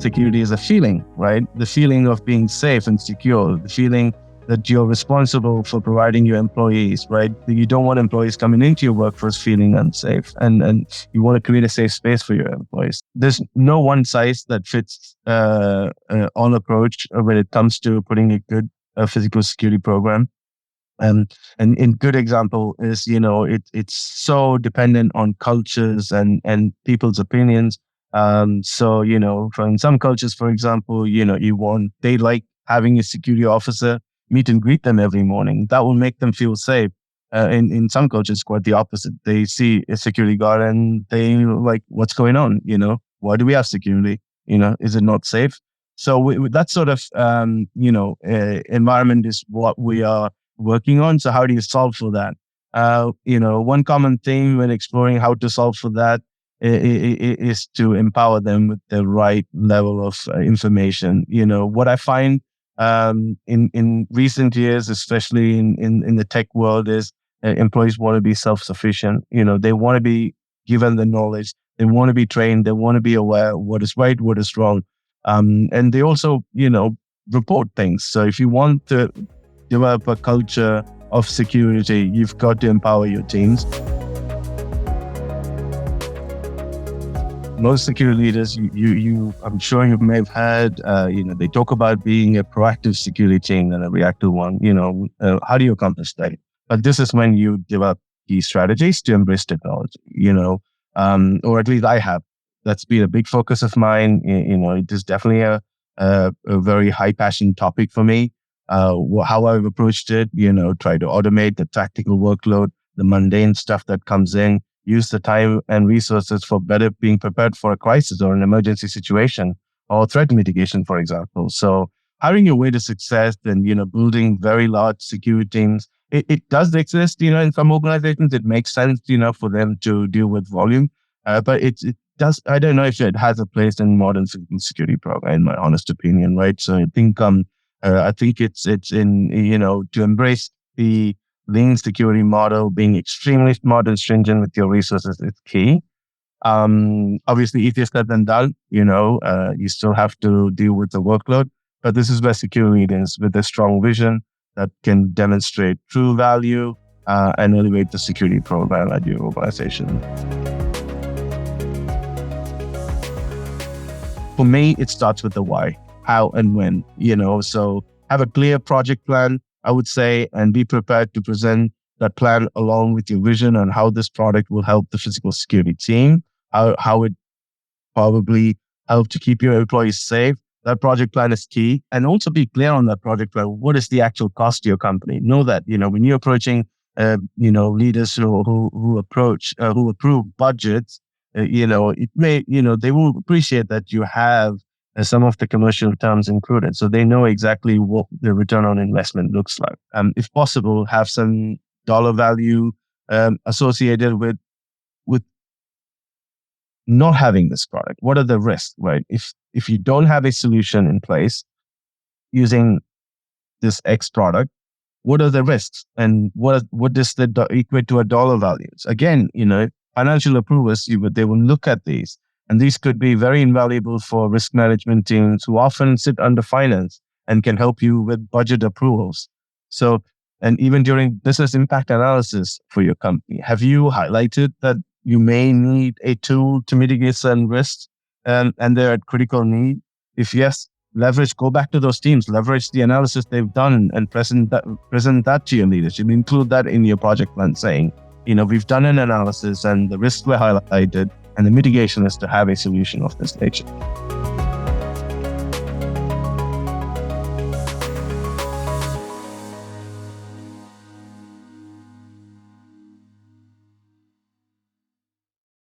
security is a feeling, right? The feeling of being safe and secure, the feeling that you're responsible for providing your employees, right? You don't want employees coming into your workforce feeling unsafe, and you want to create a safe space for your employees. There's no one size that fits all approach when it comes to putting a good physical security program. And in good example is, it's so dependent on cultures and people's opinions. So, in some cultures, for example, they like having a security officer meet and greet them every morning. That will make them feel safe. In some cultures, quite the opposite. They see a security guard and they like, what's going on? Why do we have security? Is it not safe? So that sort of, environment is what we are working on. So how do you solve for that? One common theme when exploring how to solve for that is to empower them with the right level of information. What I find in recent years, especially in the tech world, is employees want to be self-sufficient. They want to be given the knowledge. They want to be trained. They want to be aware what is right, what is wrong. And they also, report things. So if you want to develop a culture of security, you've got to empower your teams. Most security leaders, I'm sure you may have heard, they talk about being a proactive security team and a reactive one. How do you accomplish that? But this is when you develop key strategies to embrace technology, or at least I have. That's been a big focus of mine. It is definitely a very high passion topic for me. How I've approached it, try to automate the tactical workload, the mundane stuff that comes in, use the time and resources for better being prepared for a crisis or an emergency situation or threat mitigation, for example. So having your way to success and, building very large security teams, it does exist, in some organizations. It makes sense, for them to deal with volume. But it does, I don't know if it has a place in modern security program, in my honest opinion, right? So I think it's in, to embrace the lean security model, being extremely smart and stringent with your resources is key. Obviously easier said than done, you still have to deal with the workload, but this is where security leaders with a strong vision that can demonstrate true value and elevate the security program at your organization. For me, it starts with the why, how and when, so have a clear project plan, I would say, and be prepared to present that plan along with your vision on how this product will help the physical security team, how it probably help to keep your employees safe. That project plan is key. And also be clear on that project plan. What is the actual cost to your company? Know that, when you're approaching, leaders who approve budgets, it may, they will appreciate that you have some of the commercial terms included. So they know exactly what the return on investment looks like. If possible, have some dollar value associated with not having this product. What are the risks, right? If you don't have a solution in place using this X product, what are the risks? And what does the equate to a dollar values? Again, financial approvers, they will look at these. And these could be very invaluable for risk management teams who often sit under finance and can help you with budget approvals. So, and even during business impact analysis for your company, have you highlighted that you may need a tool to mitigate certain risks and they're at critical need? If yes, go back to those teams, leverage the analysis they've done and present that to your leadership. Include that in your project plan saying, we've done an analysis and the risks were highlighted, and the mitigation is to have a solution of this nature.